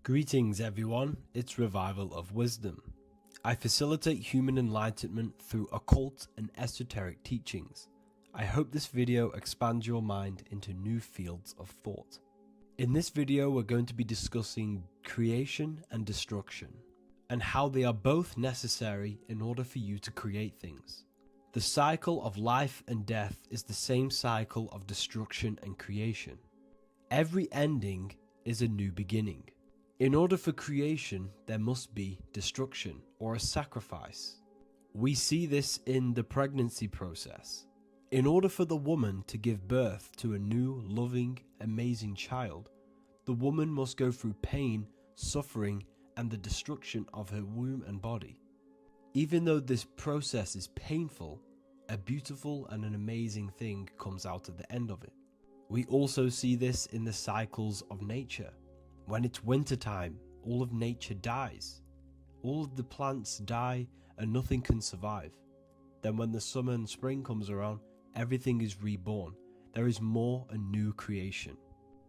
Greetings everyone, it's Revival of Wisdom. I facilitate human enlightenment through occult and esoteric teachings. I hope this video expands your mind into new fields of thought. In this video we're going to be discussing creation and destruction, and how they are both necessary in order for you to create things. The cycle of life and death is the same cycle of destruction and creation. Every ending is a new beginning. In order for creation, there must be destruction or a sacrifice. We see this in the pregnancy process. In order for the woman to give birth to a new, loving, amazing child, the woman must go through pain, suffering, and the destruction of her womb and body. Even though this process is painful, a beautiful and an amazing thing comes out at the end of it. We also see this in the cycles of nature. When it's winter time, all of nature dies. All of the plants die and nothing can survive. Then when the summer and spring comes around, everything is reborn. There is more a new creation.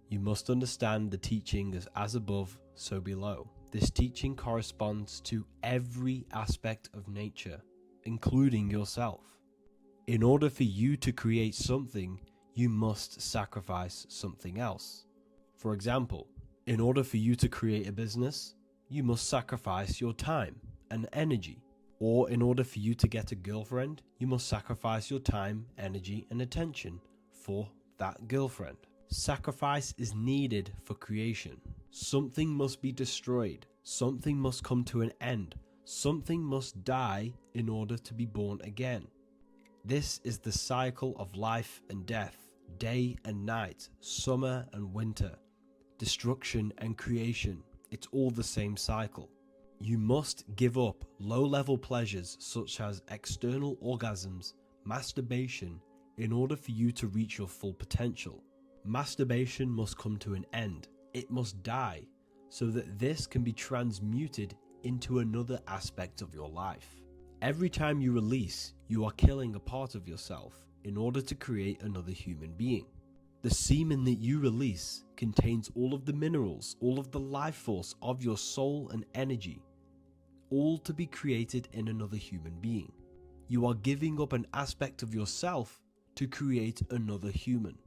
You must understand the teaching as above, so below. This teaching corresponds to every aspect of nature, including yourself. In order for you to create something, you must sacrifice something else. For example, in order for you to create a business, you must sacrifice your time and energy. Or in order for you to get a girlfriend, you must sacrifice your time, energy, and attention for that girlfriend. Sacrifice is needed for creation. Something must be destroyed. Something must come to an end. Something must die in order to be born again. This is the cycle of life and death, day and night, summer and winter. Destruction and creation, it's all the same cycle. You must give up low-level pleasures such as external orgasms, masturbation, in order for you to reach your full potential. Masturbation must come to an end. It must die so that this can be transmuted into another aspect of your life. Every time you release, you are killing a part of yourself in order to create another human being. The semen that you release contains all of the minerals, all of the life force of your soul and energy, all to be created in another human being. You are giving up an aspect of yourself to create another human.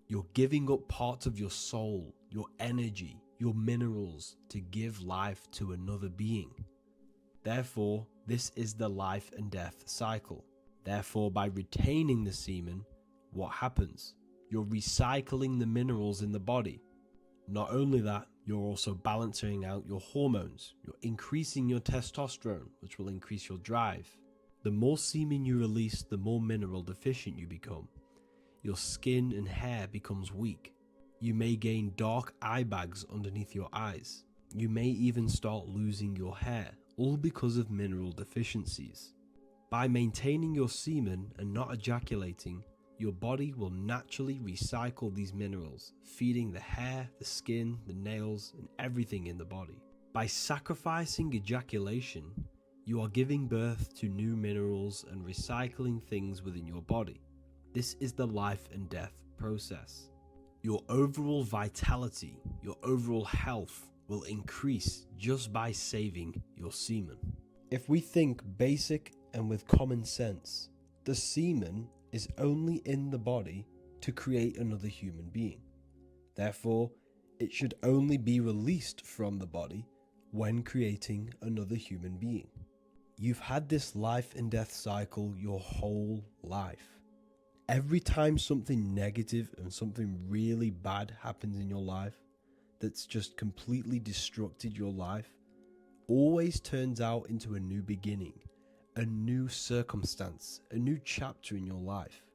You're giving up parts of your soul, your energy, your minerals to give life to another being. Therefore, this is the life and death cycle. Therefore, by retaining the semen, what happens? You're recycling the minerals in the body. Not only that, you're also balancing out your hormones. You're increasing your testosterone, which will increase your drive. The more semen you release, the more mineral deficient you become. Your skin and hair becomes weak. You may gain dark eye bags underneath your eyes. You may even start losing your hair, all because of mineral deficiencies. By maintaining your semen and not ejaculating, your body will naturally recycle these minerals, feeding the hair, the skin, the nails, and everything in the body. By sacrificing ejaculation, you are giving birth to new minerals and recycling things within your body. This is the life and death process. Your overall vitality, your overall health will increase just by saving your semen. If we think basic and with common sense, the semen is only in the body to create another human being. Therefore, it should only be released from the body when creating another human being. You've had this life and death cycle your whole life. Every time something negative and something really bad happens in your life that's just completely destructed your life, always turns out into a new beginning. A new circumstance, a new chapter in your life.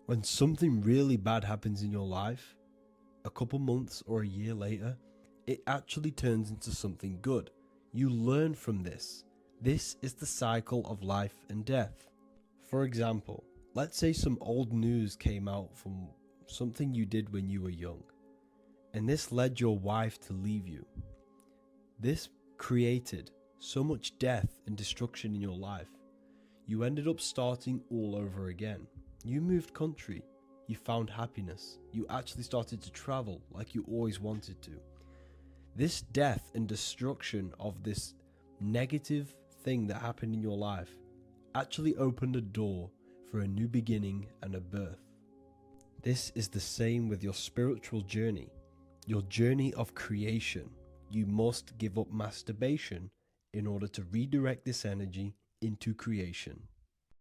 When something really bad happens in your life, a couple months or a year later, it actually turns into something good. You learn from this. This is the cycle of life and death. For example, let's say some old news came out from something you did when you were young, and this led your wife to leave you. This created so much death and destruction in your life. You ended up starting all over again. You moved country. You found happiness. You actually started to travel like you always wanted to. This death and destruction of this negative thing that happened in your life actually opened a door for a new beginning and a birth. This is the same with your spiritual journey, your journey of creation. You must give up masturbation in order to redirect this energy into creation.